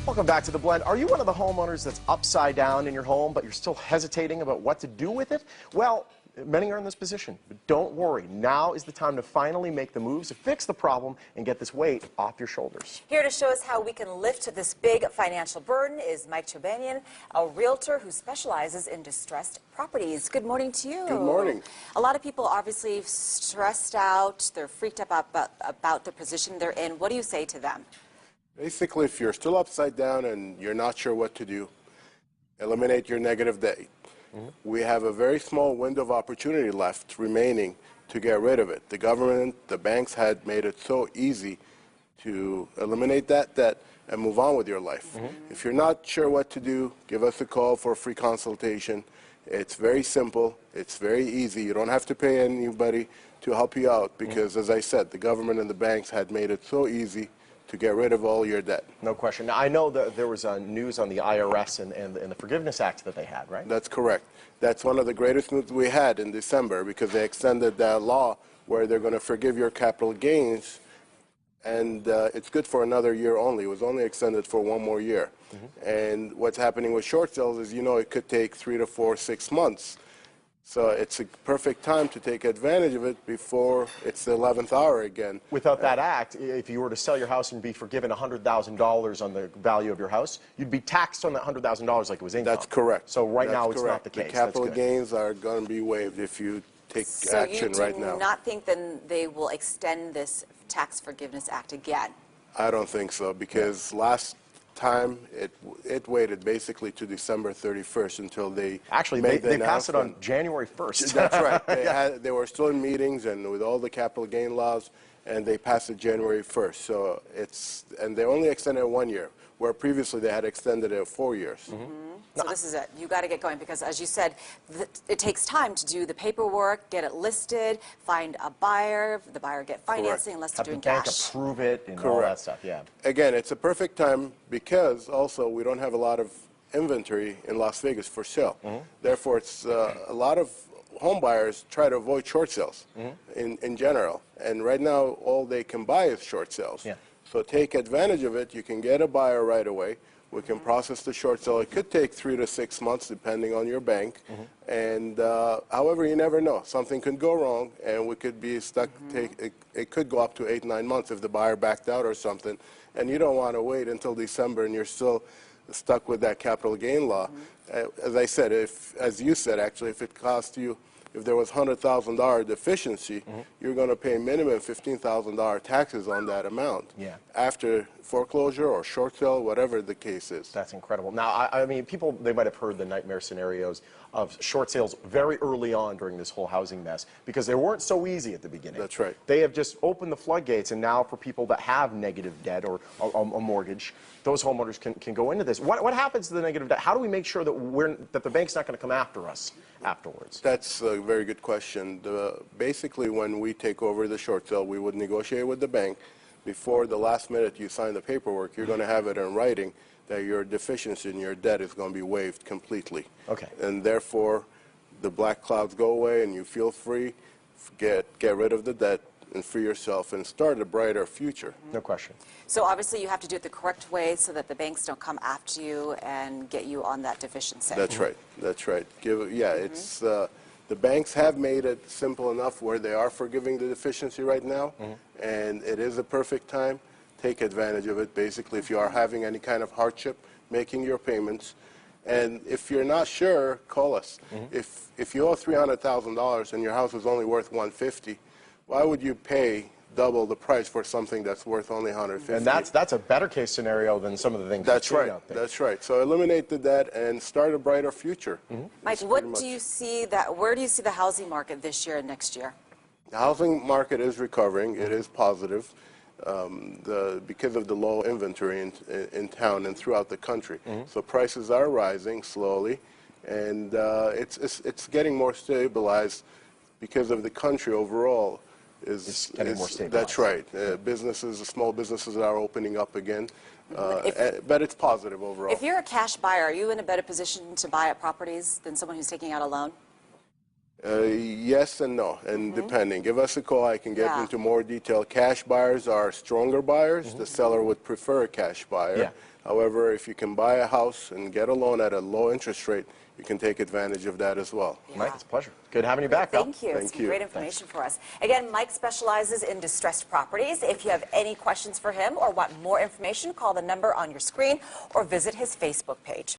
Welcome back to The Blend. Are you one of the homeowners that's upside down in your home, but you're still hesitating about what to do with it? Well, many are in this position, but don't worry. Now is the time to finally make the moves to fix the problem and get this weight off your shoulders. Here to show us how we can lift this big financial burden is Mike Chobanian, a realtor who specializes in distressed properties. Good morning to you. Good morning. A lot of people obviously stressed out. They're freaked out about the position they're in. What do you say to them? Basically, if you're still upside down and you're not sure what to do, eliminate your negative debt. We have a very small window of opportunity left remaining to get rid of it. The government, the banks had made it so easy to eliminate that debt and move on with your life. If you're not sure what to do, give us a call for a free consultation. It's very simple. It's very easy. You don't have to pay anybody to help you out because, as I said, the government and the banks had made it so easy to get rid of all your debt. No question. Now, I know that there was news on the IRS and the Forgiveness Act that they had, right? That's correct. That's one of the greatest news we had in December because they extended that law where they're going to forgive your capital gains, and it's good for another year only. It was only extended for one more year. And what's happening with short sales is, you know, it could take 3 to 4, 6 months. So it's a perfect time to take advantage of it before it's the 11th hour again. Without that act, if you were to sell your house and be forgiven $100,000 on the value of your house, you'd be taxed on that $100,000 like it was income. That's correct. So right now it's not the case. The capital gains are going to be waived if you take action right now. So you do not think then they will extend this Tax Forgiveness Act again? I don't think so because last time it waited basically to December 31st until they they passed it on January 1st. That's right. They were still in meetings and with all the capital gain laws, and they passed it January 1st. So and they only extended it 1 year, where previously they had extended it 4 years. So this is it. You got to get going because, as you said, it takes time to do the paperwork, get it listed, find a buyer, the buyer get financing, unless they're doing cash. Have the bank approve it and all that stuff. Yeah. Again, it's a perfect time because also we don't have a lot of inventory in Las Vegas for sale. Therefore, it's a lot of home buyers try to avoid short sales in general. And right now, all they can buy is short sales. Yeah. So take advantage of it. You can get a buyer right away. We can process the short sale. It could take 3 to 6 months depending on your bank. And however, you never know. Something could go wrong and we could be stuck. It could go up to 8, 9 months if the buyer backed out or something. And you don't want to wait until December and you're still stuck with that capital gain law. As I said, as you said, actually, if it cost you, if there was $100,000 deficiency, you're going to pay minimum $15,000 taxes on that amount. Yeah. After foreclosure or short sale, whatever the case is. That's incredible. Now, I mean, people, they might have heard the nightmare scenarios of short sales very early on during this whole housing mess because they weren't so easy at the beginning. That's right. They have just opened the floodgates, and now for people that have negative debt or a mortgage, those homeowners can go into this. What happens to the negative debt? How do we make sure that the bank's not going to come after us afterwards? That's a very good question. Basically, when we take over the short sale, we would negotiate with the bank. Before the last minute you sign the paperwork, you're going to have it in writing that your deficiency in your debt is going to be waived completely. Okay. And therefore, the black clouds go away and you feel free, get rid of the debt and free yourself and start a brighter future. No question. So obviously you have to do it the correct way so that the banks don't come after you and get you on that deficiency. That's right. That's right. It's the banks have made it simple enough where they are forgiving the deficiency right now, and it is a perfect time. Take advantage of it. Basically, if you are having any kind of hardship making your payments, and if you're not sure, call us. If you owe $300,000 and your house is only worth $150,000, why would you pay double the price for something that's worth only $150,000? And that's a better case scenario than some of the things that's right. out there. That's right. So eliminate the debt and start a brighter future. Mike, where do you see the housing market this year and next year? The housing market is recovering. It is positive because of the low inventory in town and throughout the country. So prices are rising slowly, and it's getting more stabilized because of the country overall. It's getting more stabilized. That's right. Small businesses are opening up again, but it's positive overall. If you're a cash buyer, are you in a better position to buy up properties than someone who's taking out a loan? Yes and no, and depending. Give us a call. I can get Yeah. into more detail. Cash buyers are stronger buyers. The seller would prefer a cash buyer. Yeah. However, if you can buy a house and get a loan at a low interest rate, you can take advantage of that as well. Mike, it's a pleasure. Good having you back, pal. Thank you. Thank It's you. great information for us. Again, Mike specializes in distressed properties. If you have any questions for him or want more information, call the number on your screen or visit his Facebook page.